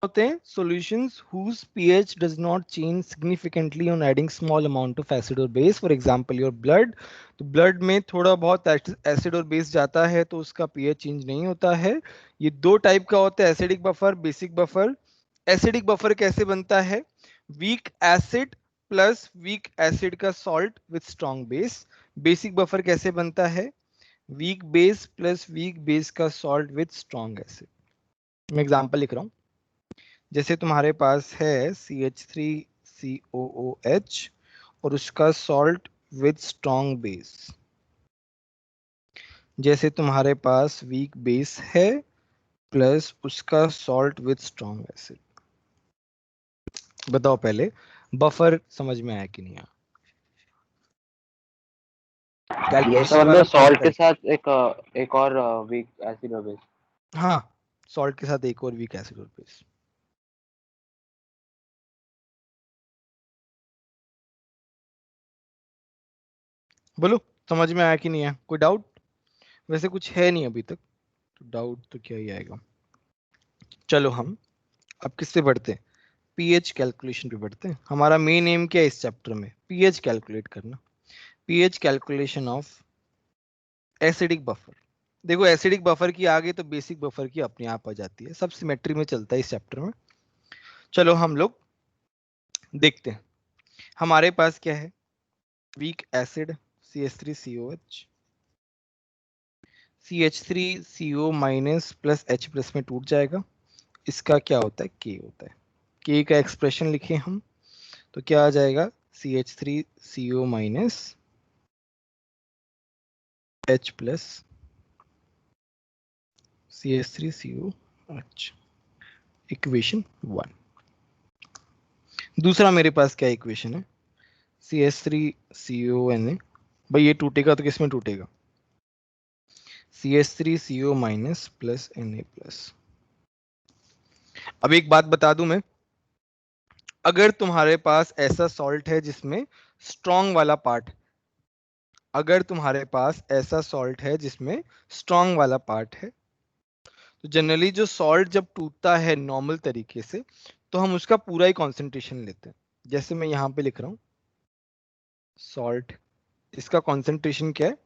होते हैं solutions whose pH does not change significantly on adding small amount of acid or base. For example, your blood. तो blood में थोड़ा बहुत acid और बेस जाता है तो उसका pH चेंज नहीं होता है. ये दो टाइप का होता है, acidic buffer, basic buffer. Acidic buffer कैसे बनता है? Weak acid plus weak acid का salt with strong base. Basic buffer कैसे बनता है? Weak base plus weak base का सॉल्ट विथ स्ट्रॉन्ग एसिड. मैं एग्जांपल लिख रहा हूं. जैसे तुम्हारे पास है CH3COOH और उसका सॉल्ट विद स्ट्रॉन्ग बेस. जैसे तुम्हारे पास वीक बेस है प्लस उसका सॉल्ट विद स्ट्रॉन्ग एसिड. बताओ पहले बफर समझ में आया कि नहीं आया? ये तो कैलकुलेशन वाला मतलब पार्ट सॉल्ट कर. के साथ एक और वीक एसिड और बेस। हाँ, सॉल्ट के साथ एक और वीक एसिड और बेस. बोलो समझ में आया कि नहीं आया? कोई डाउट? वैसे कुछ है नहीं अभी तक, तो डाउट तो क्या ही आएगा. चलो हम अब किससे पढ़ते हैं? पीएच कैलकुलेशन पे बढ़ते हैं. हमारा मेन एम क्या है इस चैप्टर में? पीएच कैलकुलेट करना. PH calculation of acidic buffer. देखो एसिडिक बफर की आगे तो बेसिक बफर की अपने आप आ जाती है, सब सिमेट्री में चलता है इस चैप्टर में. चलो हम लोग देखते हैं. हमारे पास क्या है? Weak acid CH3COH. CH3CO minus plus H plus में टूट जाएगा. इसका क्या होता है? K होता है. K का एक्सप्रेशन लिखें हम तो क्या आ जाएगा? CH3CO minus H plus CH3COH. Equation 1. दूसरा मेरे पास क्या इक्वेशन है? CH3CONA. भाई ये टूटेगा तो किस में टूटेगा? CH3CO minus plus Na plus. अब एक बात बता दूं मैं, अगर तुम्हारे पास ऐसा सॉल्ट है जिसमें स्ट्रॉन्ग वाला पार्ट, अगर तुम्हारे पास ऐसा सॉल्ट है जिसमें स्ट्रॉन्ग वाला पार्ट है, तो जनरली जो सॉल्ट जब टूटता है नॉर्मल तरीके से तो हम उसका पूरा ही कॉन्सेंट्रेशन लेते हैं. जैसे मैं यहां पे लिख रहा हूं सॉल्ट, इसका कॉन्सेंट्रेशन क्या है?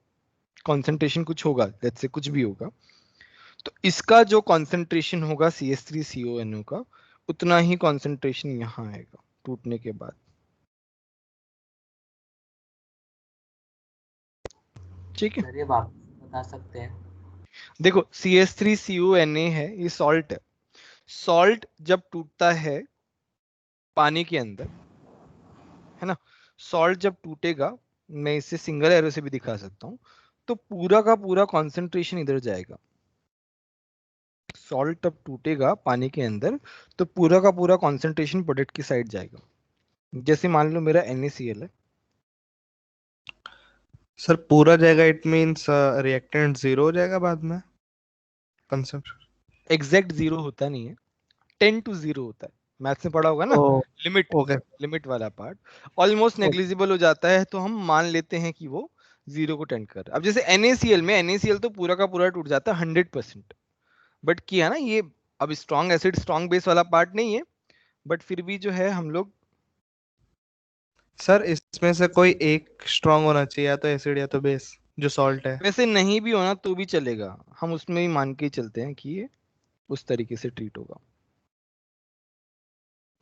कॉन्सेंट्रेशन कुछ होगा, लेट्स से कुछ भी होगा, तो इसका जो कॉन्सेंट्रेशन होगा CH3CONO का, उतना ही कॉन्सेंट्रेशन यहां आएगा टूटने के बाद. ठीक है. सर ये वापस बता सकते हैं? देखो CH3CONA है, ये सॉल्ट है. सॉल्ट जब टूटता है पानी के अंदर, है ना, सॉल्ट जब टूटेगा, मैं इसे सिंगल एरो से भी दिखा सकता हूं, तो पूरा का पूरा कॉन्सेंट्रेशन इधर जाएगा. सॉल्ट जब टूटेगा पानी के अंदर तो पूरा का पूरा कॉन्सेंट्रेशन प्रोडक्ट की साइड जाएगा. जैसे मान लो मेरा NaCl है. सर पूरा जाएगा, इट मींस रिएक्टेंट जीरो हो जाएगा बाद में कंसेप्ट. एग्जैक्ट जीरो होता नहीं है, 10 to 0 होता है. मैथ्स में पढ़ा होगा ना, ओ, लिमिट, ओके. लिमिट वाला पार्ट ऑलमोस्ट नेग्लिजिबल हो जाता है, तो हम मान लेते हैं कि वो जीरो को टेंड कर रहा है. अब जैसे NaCl में, NaCl तो पूरा का पूरा टूट जाता है 100%, बट किया ना ये, अब स्ट्रॉन्ग एसिड स्ट्रॉन्ग बेस वाला पार्ट नहीं है, बट फिर भी जो है हम लोग. सर इसमें से कोई एक स्ट्रांग होना चाहिए, या तो एसिड या तो बेस, जो सॉल्ट है. वैसे नहीं भी होना तो भी चलेगा, हम उसमें ही मान के ही चलते हैं कि ये उस तरीके से ट्रीट होगा,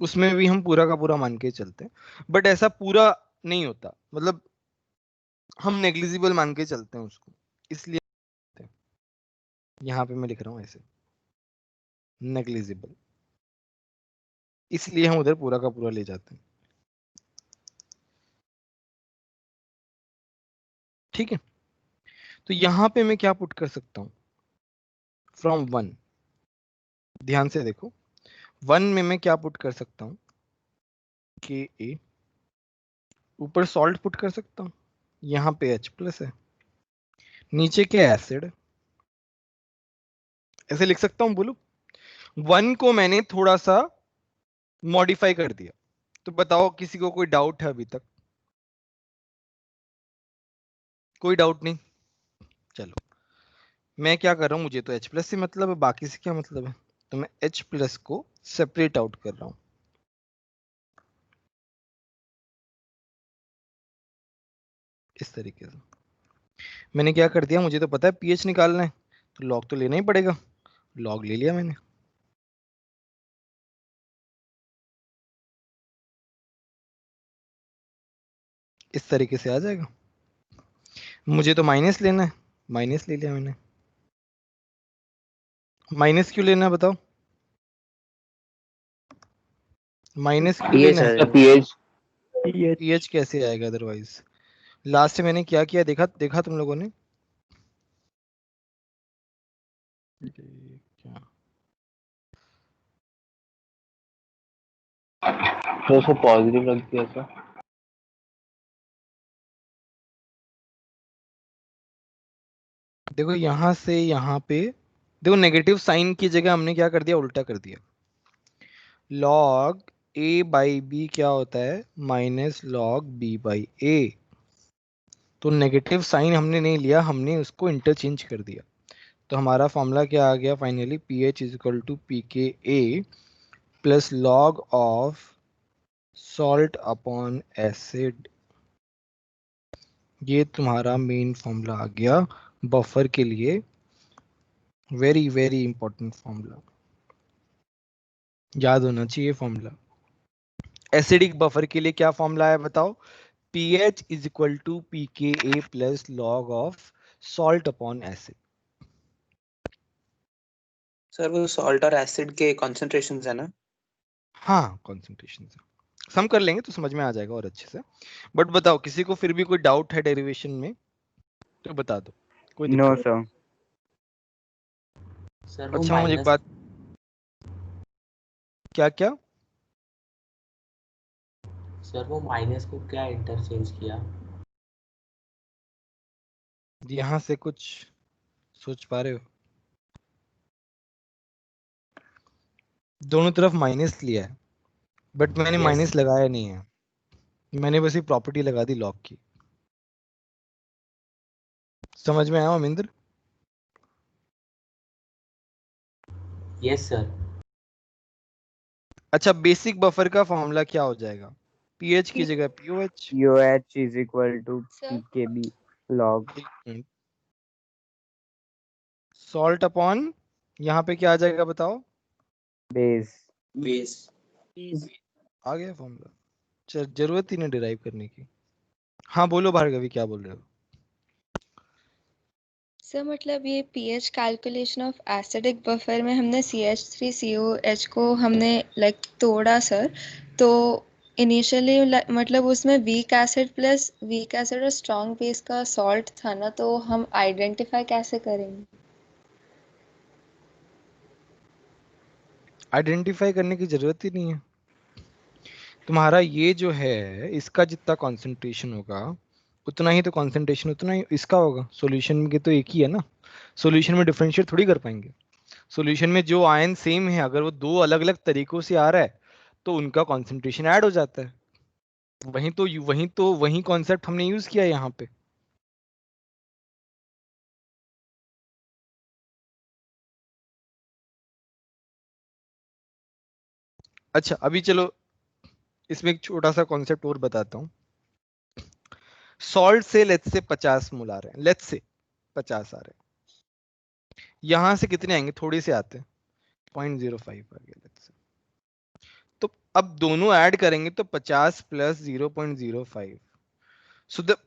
उसमें भी हम पूरा का पूरा मान के ही चलते हैं, बट ऐसा पूरा नहीं होता, मतलब हम नेग्लिजिबल मान के चलते हैं उसको, इसलिए यहाँ पे मैं लिख रहा हूँ ऐसे नेग्लिजिबल, इसलिए हम उधर पूरा का पूरा ले जाते हैं. ठीक है, तो यहाँ पे मैं क्या पुट कर सकता हूँ? फ्रॉम 1, ध्यान से देखो, 1 में मैं क्या पुट कर सकता हूँ? Ka. ऊपर सॉल्ट पुट कर सकता हूँ, यहाँ पे H प्लस है, नीचे क्या एसिड, ऐसे लिख सकता हूँ. बोलो 1 को मैंने थोड़ा सा मॉडिफाई कर दिया, तो बताओ किसी को कोई डाउट है अभी तक? कोई डाउट नहीं. चलो मैं क्या कर रहा हूँ, मुझे तो H प्लस से मतलब है, बाकी से क्या मतलब है, तो मैं H प्लस को सेपरेट आउट कर रहा हूं। इस तरीके से मैंने क्या कर दिया, मुझे तो पता है पीएच निकालना है तो लॉग तो लेना ही पड़ेगा, लॉग ले लिया मैंने। इस तरीके से आ जाएगा। मुझे तो माइनस लेना है, माइनस ले लिया मैंने। माइनस क्यों लेना है बताओ, माइनस क्यों पीएच लेना है? है पीएच। पीएच कैसे आएगा अदरवाइज? लास्ट में मैंने क्या किया, देखा देखा तुम लोगों ने? क्या तो उसको पॉजिटिव रख दिया सर। देखो यहाँ से यहाँ पे देखो, नेगेटिव साइन की जगह हमने क्या कर दिया, उल्टा कर दिया। लॉग ए बाई बी क्या होता है, माइनस लॉग बी बाई ए। तो नेगेटिव साइन हमने नहीं लिया, हमने उसको इंटरचेंज कर दिया। तो हमारा फॉर्मूला क्या आ गया finally, P H is equal to P K A plus log of salt upon acid. ये तुम्हारा मेन फॉर्मूला आ गया बफर के लिए, वेरी वेरी इंपॉर्टेंट फॉर्मूला, याद होना चाहिए फॉर्मूला। एसिडिक बफर के लिए क्या फॉर्मूला है बताओ, pH is equal to pKa plus log of salt upon acid. Sir वो सॉल्ट और एसिड के कॉन्सेंट्रेशंस है ना? हाँ कॉन्सेंट्रेशन से सम कर लेंगे तो समझ में आ जाएगा और अच्छे से। बट बताओ किसी को फिर भी कोई डाउट है डेरिवेशन में तो बता दो, कोई नो दिक्कत? सर। सर वो अच्छा मुझे एक माइनस, बात, क्या क्या? सर वो माइनस को क्या इंटरचेंज किया? यहाँ से कुछ सोच पा रहे हो? दोनों तरफ माइनस लिया है बट मैंने यस माइनस लगाया नहीं है, मैंने बस ये प्रॉपर्टी लगा दी लॉग की। समझ में आया अमिंदर? Yes sir. अच्छा बेसिक बफर का फॉर्मूला क्या हो जाएगा, पीएच की जगह pOH. POH is equal to Sir, PKB log salt upon यहाँ पे क्या आ जाएगा बताओ, base। बेस। आ गया फॉर्मूला, जरूरत ही नहीं डिराइव करने की। हाँ बोलो भार्गवी, क्या बोल रहे हो? सर मतलब ये pH calculation of acidic buffer में हमने CH3COH को हमने लाइक तोड़ा सर, तो इनिशियली मतलब उसमें week acid plus weak acid और स्ट्रॉन्ग बेस का सॉल्ट था ना, तो हम आइडेंटिफाई कैसे करेंगे? आइडेंटिफाई करने की जरूरत ही नहीं है, तुम्हारा ये जो है इसका जितना कंसंट्रेशन होगा उतना ही तो कंसंट्रेशन उतना ही इसका होगा, सॉल्यूशन में तो एक ही है ना, सॉल्यूशन में डिफरेंशिएट थोड़ी कर पाएंगे। सॉल्यूशन में जो आयन सेम है अगर वो दो अलग अलग तरीकों से आ रहा है तो उनका कंसंट्रेशन ऐड हो जाता है। वही कॉन्सेप्ट हमने यूज किया यहाँ पे। अच्छा अभी चलो इसमें एक छोटा सा कॉन्सेप्ट और बताता हूँ। सॉल्ट से लेट्स से 50 मोल आ रहे हैं, लेट्स से 50 आ रहे हैं, यहां से कितने आएंगे, थोड़े से आते हैं 0.05 आ गए लेट्स से। तो अब दोनों ऐड करेंगे तो 50 plus 0.05, so the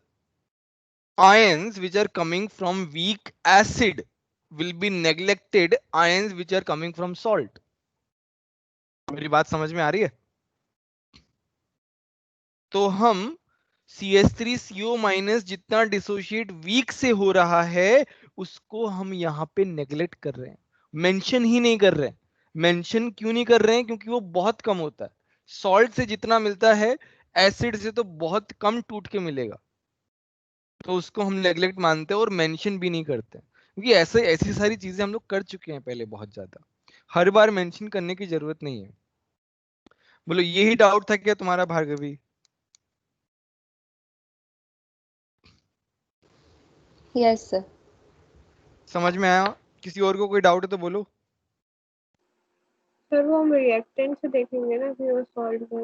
ions which are coming from weak acid will be neglected ions which are coming from salt। मेरी बात समझ में आ रही है? तो हम CH3CO माइनस जितना डिसोशिएट वीक से हो रहा है उसको हम यहाँ पे नेग्लेक्ट कर रहे हैं, मेंशन ही नहीं कर रहे हैं। मेंशन क्यों नहीं कर रहे हैं, क्योंकि वो बहुत कम होता है, सॉल्ट से जितना मिलता है एसिड से तो बहुत कम टूट के मिलेगा, तो उसको हम नेग्लेक्ट मानते हैं और मेंशन भी नहीं करते, क्योंकि ऐसे ऐसी सारी चीजें हम लोग कर चुके हैं पहले बहुत ज्यादा, हर बार मेंशन करने की जरूरत नहीं है। बोलो यही डाउट था क्या तुम्हारा भार्गवी? Yes sir. समझ में आया? किसी और को कोई डाउट है तो बोलो। सर वो हम रिएक्टेंट से देखेंगे ना कि वो सॉल्ट है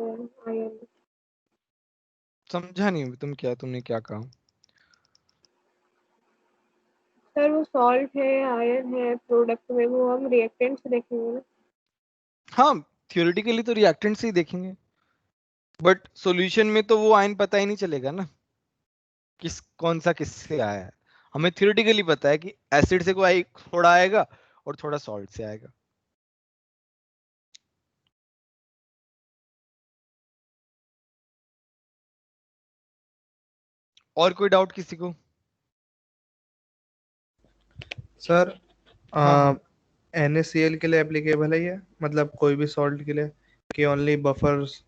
आयन। समझा नहीं तुमने क्या कहा? सर वो सॉल्ट है आयन है प्रोडक्ट में, वो हम रिएक्टेंट से देखेंगे ना। हाँ, थियोरेटिकली तो रिएक्टेंट से ही देखेंगे, बट सॉल्यूशन में तो वो आयन पता ही नहीं चलेगा ना कौन सा किससे आया है। हमें थियोरेटिकली पता है कि एसिड से कोई थोड़ा आएगा और थोड़ा सॉल्ट से आएगा। और कोई डाउट किसी को? सर हाँ, NaCl के लिए एप्लीकेबल है ये, मतलब कोई भी सॉल्ट के लिए, कि ओनली बफर्स?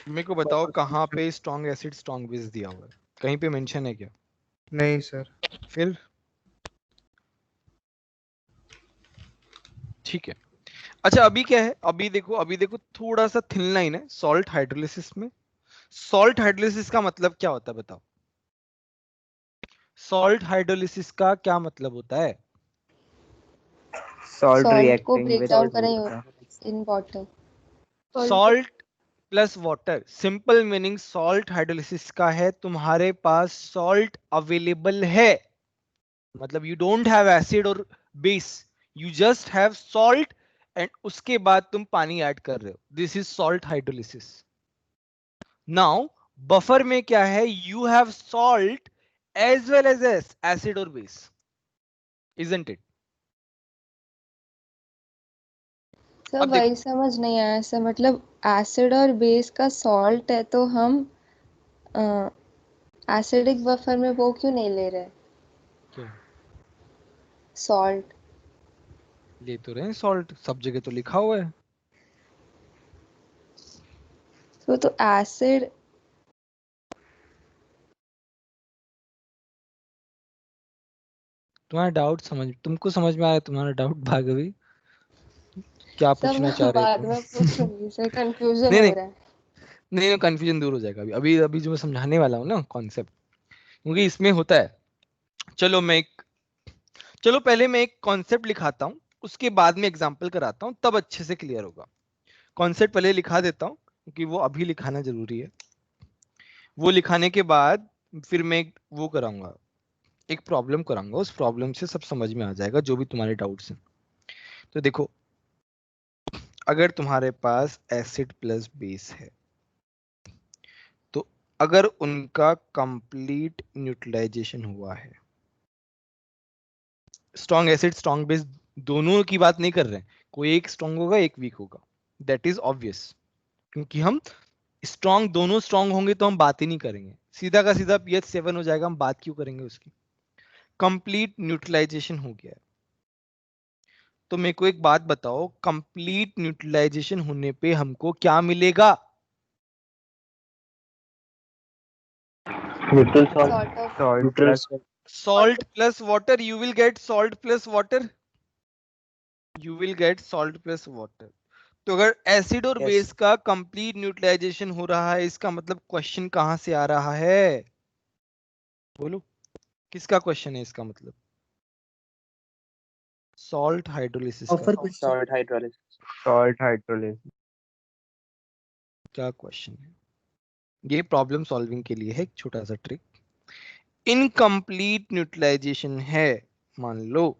मेरे को बताओ कहाँ पे स्ट्रॉन्ग एसिड स्ट्रॉन्ग बेस दिया हुआ है? कहीं पे मेंशन है क्या? नहीं सर। फिर ठीक है। अच्छा, अभी क्या है, अभी देखो थोड़ा सा थिन लाइन है सॉल्ट हाइड्रोलिसिस में। सॉल्ट हाइड्रोलिसिस का मतलब क्या होता है बताओ? सॉल्ट हाइड्रोलिसिस का क्या मतलब होता है? Salt सॉल्ट को reacting break with down water. करें in water. Salt plus water, simple meaning salt hydrolysis का है तुम्हारे पास सॉल्ट अवेलेबल है, मतलब यू डोंट हैव एसिड और base, you just have salt, and उसके बाद तुम पानी ऐड कर रहे हो, this is salt hydrolysis. Now buffer में क्या है, you have salt as well as acid और बेस, इजंट इट? सर अब देखो, वही समझ नहीं आया सर, मतलब एसिड और बेस का सॉल्ट है तो हम एसिडिक बफर में वो क्यों नहीं ले रहे क्यों सॉल्ट? ले तो रहे हैं सॉल्ट, सब जगह तो लिखा हुआ है। तो एसिड तुम्हारा डाउट तुमको समझ में आया तुम्हारा डाउट भागवी? क्या सब पूछना चाह मैं रहे बाद थे? में पूछूंगी सर, कंफ्यूजन नहीं हो नहीं रहा है। नहीं नहीं, कंफ्यूजन दूर हो जाएगा अभी अभी अभी जो मैं समझाने वाला हूँ ना कॉन्सेप्ट, क्योंकि इसमें होता है। चलो पहले मैं एक कॉन्सेप्ट लिखाता हूँ, उसके बाद में एग्जांपल कराता हूँ, तब अच्छे से क्लियर होगा। कॉन्सेप्ट पहले लिखा देता हूँ क्योंकि वो अभी लिखाना जरूरी है। वो लिखाने के बाद फिर मैं वो कराऊंगा, एक प्रॉब्लम कराऊंगा, उस प्रॉब्लम से सब समझ में आ जाएगा जो भी तुम्हारे डाउट्स हैं। तो देखो, अगर तुम्हारे पास एसिड प्लस बेस है, तो अगर उनका कंप्लीट न्यूट्रलाइजेशन हुआ है, स्ट्रॉन्ग एसिड स्ट्रॉन्ग बेस दोनों की बात नहीं कर रहे हैं, कोई एक स्ट्रॉन्ग होगा एक वीक होगा, दैट इज ऑब्वियस, क्योंकि हम स्ट्रॉन्ग दोनों स्ट्रॉन्ग होंगे तो हम बात ही नहीं करेंगे, सीधा का सीधा पीएच 7 हो जाएगा, हम बात क्यों करेंगे उसकी? कंप्लीट न्यूट्रलाइजेशन हो गया है। तो मेरे को एक बात बताओ, कंप्लीट न्यूट्रलाइजेशन होने पे हमको क्या मिलेगा? Neutral salt. Sort of Salt Neutral plus salt. Salt plus water, you will get salt plus water, you will get salt plus water. तो अगर एसिड और Yes. बेस का कंप्लीट न्यूट्रलाइजेशन हो रहा है, इसका मतलब क्वेश्चन कहां से आ रहा है? बोलो, किसका क्वेश्चन है इसका मतलब? सॉल्ट हाइड्रोलिसिस का। Offer question. Salt hydrolysis. salt hydrolysis. क्या क्वेश्चन है? ये प्रॉब्लम सॉल्विंग के लिए है एक छोटा सा ट्रिक। इनकम्प्लीट न्यूट्रलाइजेशन है, मान लो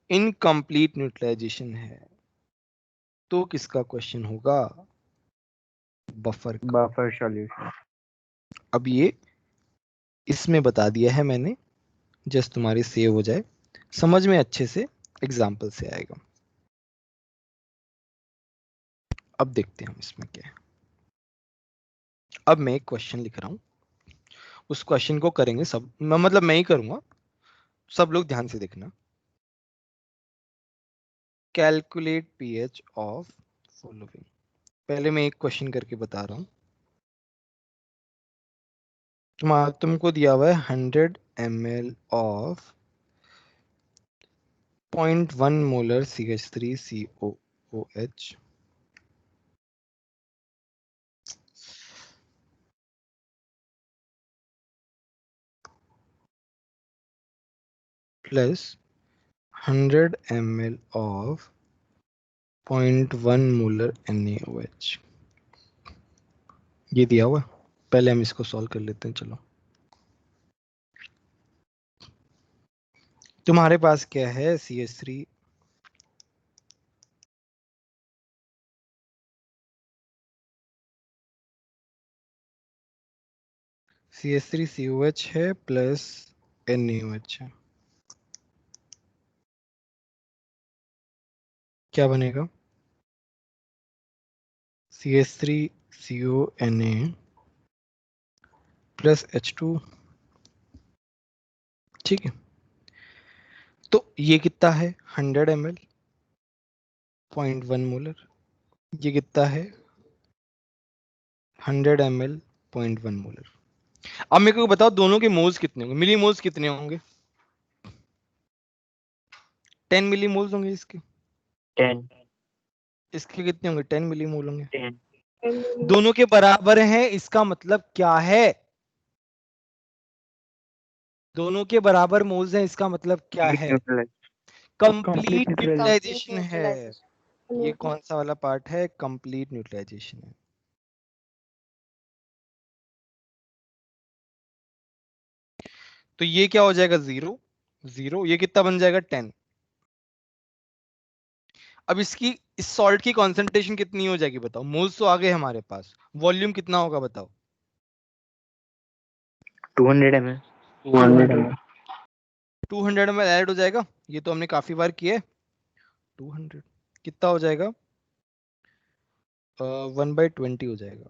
इनकम्प्लीट न्यूट्रलाइजेशन है, तो किसका क्वेश्चन होगा? बफर का। Buffer solution. अब ये इसमें बता दिया है मैंने, जस्ट तुम्हारी सेव हो जाए, समझ में अच्छे से एग्जाम्पल से आएगा। अब देखते हैं हम इसमें क्या है। अब मैं एक क्वेश्चन लिख रहा हूं, उस क्वेश्चन को करेंगे सब, मतलब मैं ही करूंगा, सब लोग ध्यान से देखना। Calculate pH of following. पहले मैं एक क्वेश्चन करके बता रहा हूं। तुमको दिया हुआ है 100 ml of 0.1 molar CH3COOH plus 100 ml of 0.1 molar NaOH। ये दिया हुआ है। पहले हम इसको सॉल्व कर लेते हैं। चलो, तुम्हारे पास क्या है? CH3 CH3COH है प्लस NaOH है। क्या बनेगा? CH3CONa plus H2। ठीक है, तो ये कितना है? 100 ml 0.1 मोलर। ये कितना है? 100 ml 0.1 मोलर। अब मेरे को बताओ दोनों के मोल्स कितने होंगे? मिली मोल्स कितने होंगे? 10 मिली मोल्स होंगे इसके। 10 इसके कितने होंगे? 10 मिली मोल होंगे। 10 दोनों के बराबर हैं, इसका मतलब क्या है? दोनों के बराबर मोल्स हैं, इसका मतलब क्या है? कंप्लीट न्यूट्रलाइजेशन है। ये कौन सा वाला पार्ट है? कंप्लीट न्यूट्रलाइजेशन है। तो ये क्या हो जाएगा? 0 0। ये कितना बन जाएगा? 10। अब इसकी इस सॉल्ट की कॉन्सेंट्रेशन कितनी हो जाएगी बताओ? मोल्स तो आ गए हमारे पास, वॉल्यूम कितना होगा बताओ? 200 ml 200 ml 200 ml ऐड हो जाएगा। ये तो हमने काफी बार किया है। 200 कितना हो जाएगा? 1/20 हो जाएगा।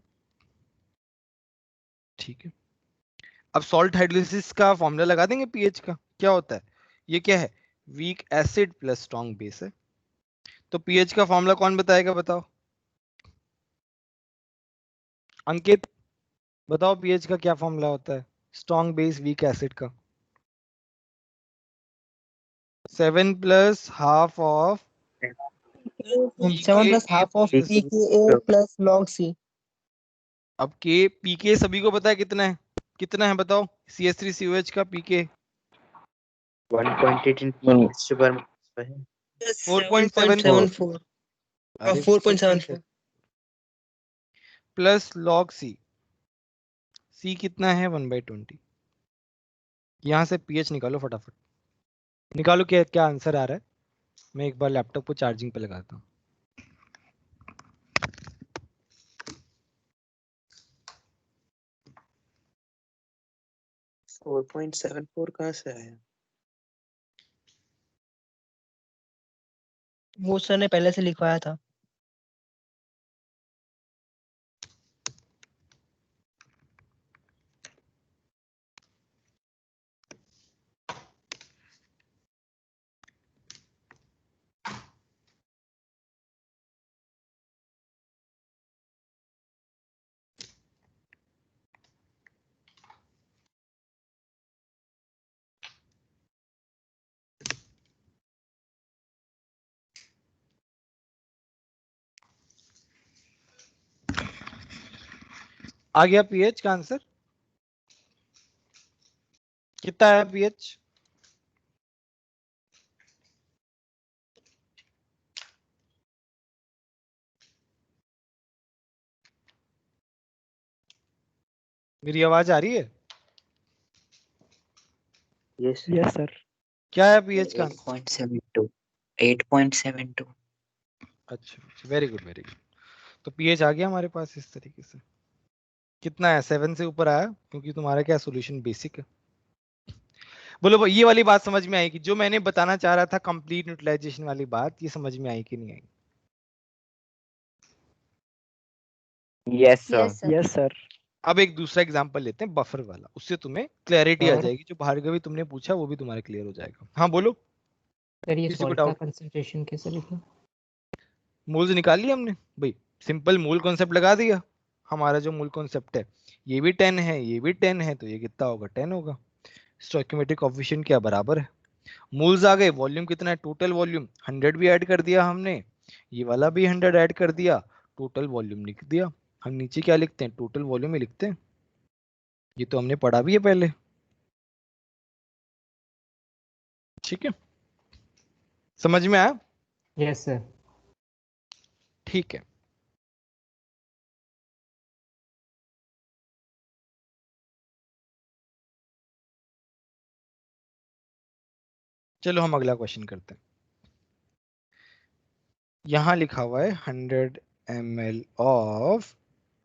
ठीक है, अब सॉल्ट हाइड्रोलिसिस का फॉर्मूला लगा देंगे पीएच का। क्या होता है? ये क्या है? Weak acid plus strong base है। तो पीएच का फॉर्मूला कौन बताएगा? बताओ अंकित, बताओ पीएच का क्या फॉर्मूला होता है स्ट्रॉन्ग बेस वीक एसिड का? 7 plus half of 7 plus half of pKa plus log C. अब के पीके सभी को पता है कितना है? कितना है बताओ? CH3COH का पीके 1.8 into 4.74 अरे 4.74 प्लस लॉग सी। सी कितना है? 1/20। यहां से पीएच निकालो फटाफट। निकालो, क्या क्या आंसर आ रहा है? मैं एक बार लैपटॉप को चार्जिंग पे लगाता हूँ। 4.74 कहाँ से आया? वो सर ने पहले से लिखवाया था। आ गया पीएच का आंसर? कितना है पीएच? मेरी आवाज आ रही है? Yes sir क्या है पीएच का? 8.72 8.72 अच्छा, वेरी गुड वेरी गुड। तो पीएच आ गया हमारे पास इस तरीके से। कितना है? 7 से ऊपर आया, क्योंकि तुम्हारा क्या सॉल्यूशन बेसिक है। बोलो ये वाली बात समझ में आई कि जो मैंने बताना चाह रहा था कंप्लीट न्यूट्रलाइजेशन वाली बात, ये समझ में आई कि नहीं आई? Yes sir Yes, sir. अब एक दूसरा एग्जांपल लेते हैं बफर वाला, उससे तुम्हें क्लैरिटी आ सर जाएगी। जो भार्गवी तुमने पूछा वो भी तुम्हारा क्लियर हो जाएगा। हाँ बोलो, सर ये किसी को सॉल्ट का डाउट? कंसंट्रेशन कैसे लिखें? मोल्स निकाल लिया हमने भाई, सिंपल मोल कॉन्सेप्ट लगा दिया। हमारा जो मूल कॉन्सेप्ट है, ये भी 10 है, ये भी 10 है, तो ये कितना होगा? 10 होगा। स्टोइकियोमेट्रिक कोएफिशिएंट क्या बराबर है? मोल्स आ गए, वॉल्यूम कितना है? टोटल वॉल्यूम 100 भी ऐड कर दिया हमने, ये वाला भी 100 ऐड कर दिया, टोटल वॉल्यूम लिख दिया। हम नीचे क्या लिखते हैं? टोटल वॉल्यूम ही लिखते हैं। ये तो हमने पढ़ा भी है पहले। ठीक है, समझ में आया? Yes sir. ठीक है, चलो हम अगला क्वेश्चन करते हैं। यहां लिखा हुआ है 100 ml of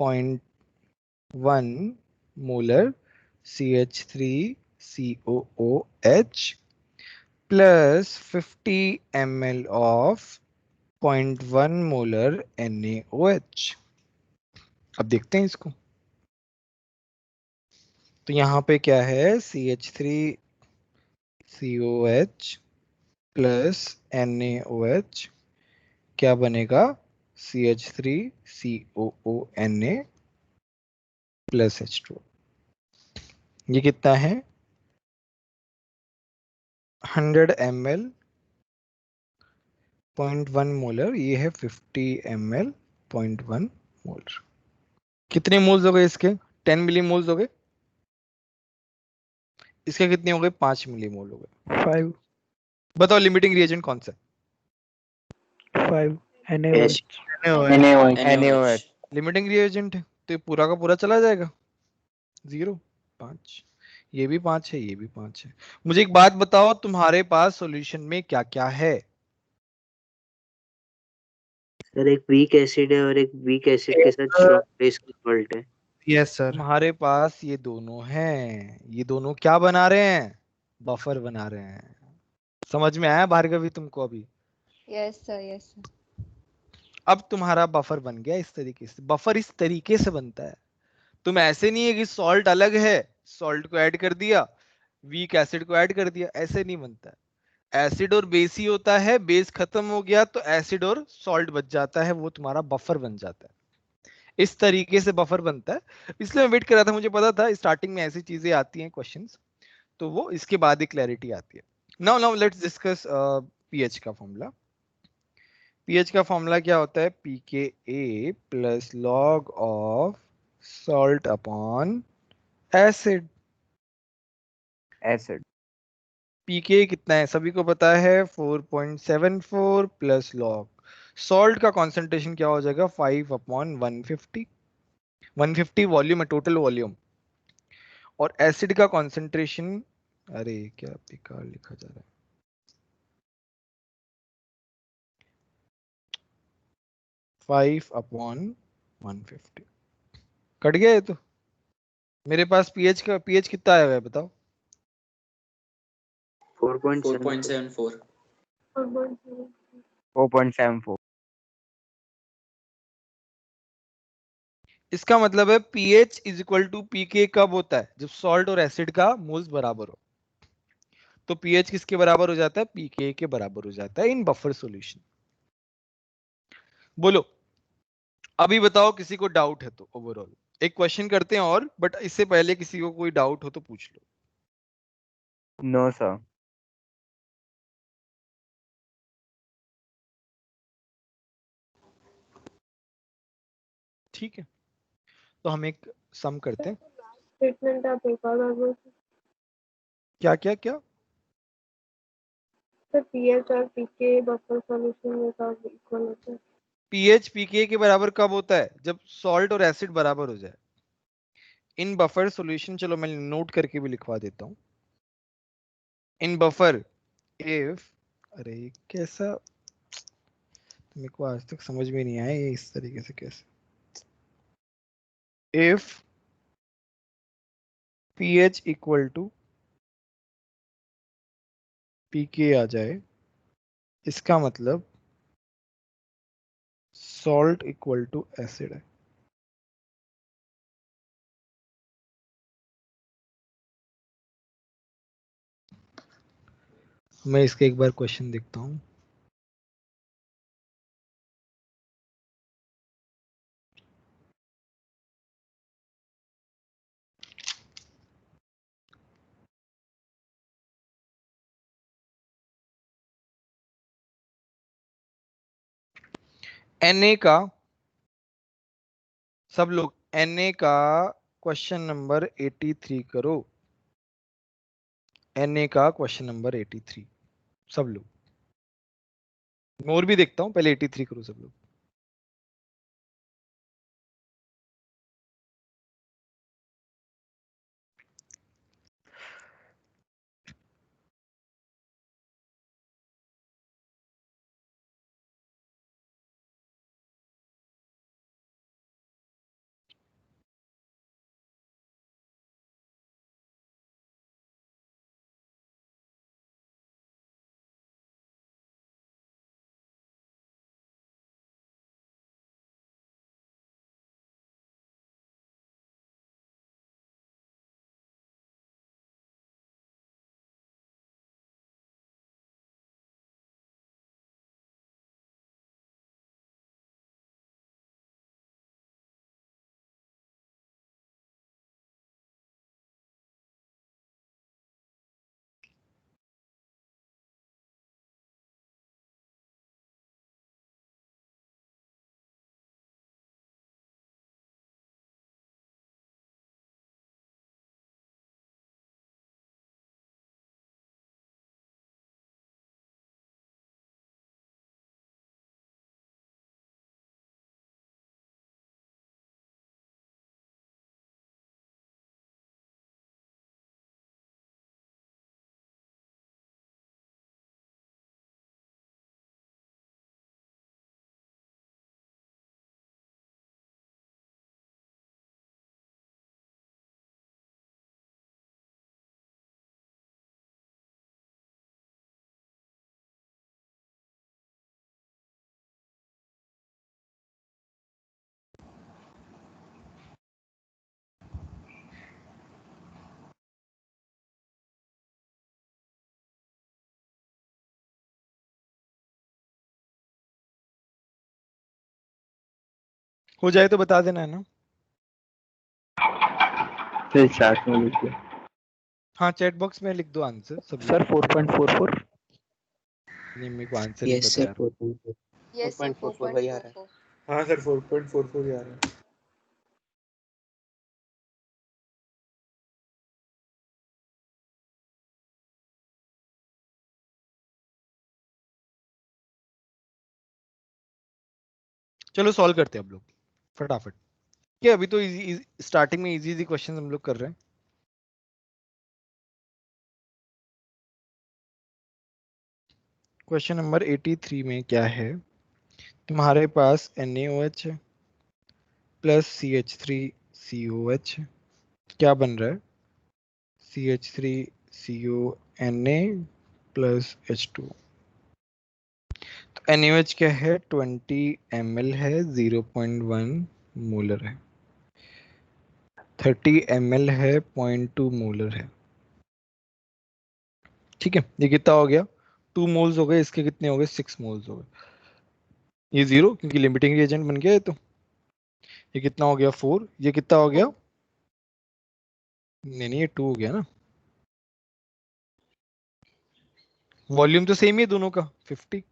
0.1 molar CH3COOH plus 50 ml of 0.1 molar NaOH। अब देखते हैं इसको। तो यहाँ पे क्या है, CH3COH प्लस NaOH क्या बनेगा, CH3COONa प्लस H2। ये कितना है, 100 ml 0.1 मोलर, ये है 50 ml 0.1 मोलर। कितने मोल्स हो गए इसके, 10 मिली मोल्स हो गए। इसके कितने हो गए, 5 मिली मोल हो गए। 5 बताओ लिमिटिंग रिएजेंट कौन सा है। 5 NaOH NaOH लिमिटिंग रिएजेंट है तो ये पूरा का पूरा चला जाएगा, 0 5। ये भी 5 है, ये भी 5 है। मुझे एक बात बताओ, तुम्हारे पास सॉल्यूशन में क्या क्या है। सर एक वीक एसिड है और एक वीक एसिड के साथ स्ट्रॉन्ग बेस का सॉल्ट है। Yes sir. तुम्हारे पास ये दोनों हैं, ये दोनों क्या बना रहे हैं, बफर बना रहे हैं। समझ में आया भार्गवी तुमको अभी। Yes sir, yes sir. अब तुम्हारा बफर बन गया इस तरीके से। बफर इस तरीके से बनता है, तुम ऐसे नहीं है कि सॉल्ट अलग है, सॉल्ट को ऐड कर दिया, वीक एसिड को ऐड कर दिया, ऐसे नहीं बनता है। एसिड और बेस ही होता है, बेस खत्म हो गया तो एसिड और सॉल्ट बच जाता है, वो तुम्हारा बफर बन जाता है। इस तरीके से बफर बनता है। इसलिए मैं वेट कर रहा था, मुझे पता था स्टार्टिंग में ऐसी चीजें आती हैं क्वेश्चंस, तो वो इसके बाद ही क्लैरिटी आती है। Now now let's discuss pH का फॉर्मूला। पीएच का फॉर्मूला क्या होता है, pKa plus log of salt upon acid. pKa कितना है सभी को पता है, 4.74 प्लस लॉग सॉल्ट का कॉन्सेंट्रेशन क्या हो जाएगा, 5/150। 150 वॉल्यूम है, टोटल वॉल्यूम। और एसिड का कॉन्सेंट्रेशन, अरे क्या बेकार लिखा जा रहा है, 5/150। कट गया ये तो। मेरे पास पीएच कितना आया है बताओ। 4.74 4.74 इसका मतलब है pH is equal to pK कब होता है, जब सॉल्ट और एसिड का मोल्स बराबर हो। तो pH किसके बराबर हो जाता है, pK के बराबर हो जाता है इन बफर सॉल्यूशन। बोलो अभी बताओ, किसी को डाउट है तो ओवरऑल एक क्वेश्चन करते हैं और, बट इससे पहले किसी को कोई डाउट हो तो पूछ लो। No sir. ठीक है, तो हम एक सम करते हैं। स्टेटमेंट आप एक और बार बोल सकते क्या क्या क्या, हैं? पीएच और पीके बफर सॉल्यूशन में कब इक्वल होते हैं? pH pK के बराबर कब होता है, जब सॉल्ट और एसिड बराबर हो जाए इन बफर सॉल्यूशन। चलो मैं नोट करके भी लिखवा देता हूं। इन बफर इफ, अरे कैसा, मेरे को आज तक समझ में नहीं आया ये इस तरीके से कैसे। If pH equal to pK आ जाए, इसका मतलब सॉल्ट इक्वल टू एसिड है। मैं इसका एक बार क्वेश्चन देखता हूं। Na का, सब लोग Na का क्वेश्चन नंबर 83 करो। Na का क्वेश्चन नंबर 83 सब लोग। मैं और भी देखता हूं, पहले 83 करो सब लोग। हो जाए तो बता देना है ना। फिर चार्ट में लिख दो। हाँ चैट बॉक्स में लिख दो आंसर सब सर लोग। 4.44। नहीं मेरे को आंसर नहीं यस पता सर यार। 4.4 यस सर 4.44 वही आ रहा है। 4.44। हाँ सर 4.44 ही आ रहा है। चलो सॉल्व करते हैं अब लोग फटाफट। क्या अभी तो इजी स्टार्टिंग में इजी इजी क्वेश्चन हम लोग कर रहे हैं। क्वेश्चन नंबर 83 में क्या है, तुम्हारे पास NaOH प्लस CH3COH क्या बन रहा है, CH3CONa प्लस H2। तो NaOH क्या है 20 ml है, 0.1 मोलर है। 30 ml है 0.2 मोलर है। ठीक है ये कितना हो गया, 2 मोल्स हो गए, इसके कितने हो गए 6 मोल्स हो गए। ये 0 क्योंकि लिमिटिंग रिएजेंट बन गया है। तो ये कितना हो गया 4, ये कितना हो गया, नहीं ये 2 हो गया ना। वॉल्यूम तो सेम ही है दोनों का 50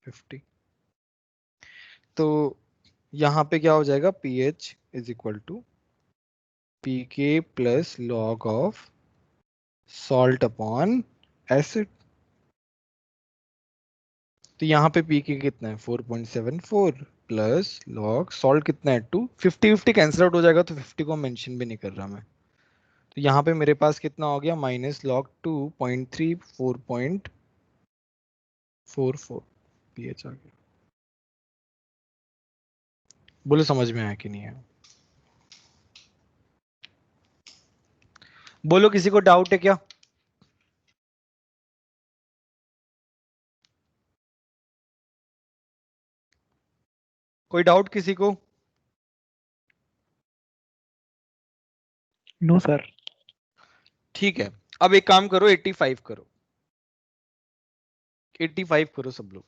50। तो यहाँ पे क्या हो जाएगा pH is equal to pK plus log of salt upon acid. तो यहाँ पे pK कितना है 4.74 प्लस लॉग सॉल्ट कितना है 2। 50-50 कैंसिल आउट हो जाएगा तो 50 को मेंशन भी नहीं कर रहा मैं। तो यहाँ पे मेरे पास कितना हो गया माइनस लॉग 2.3 4.44 pH आ गया। बोलो समझ में आया कि नहीं आया। बोलो किसी को डाउट है क्या। कोई डाउट किसी को। No sir. ठीक है अब एक काम करो 85 करो, 85 करो सब लोग।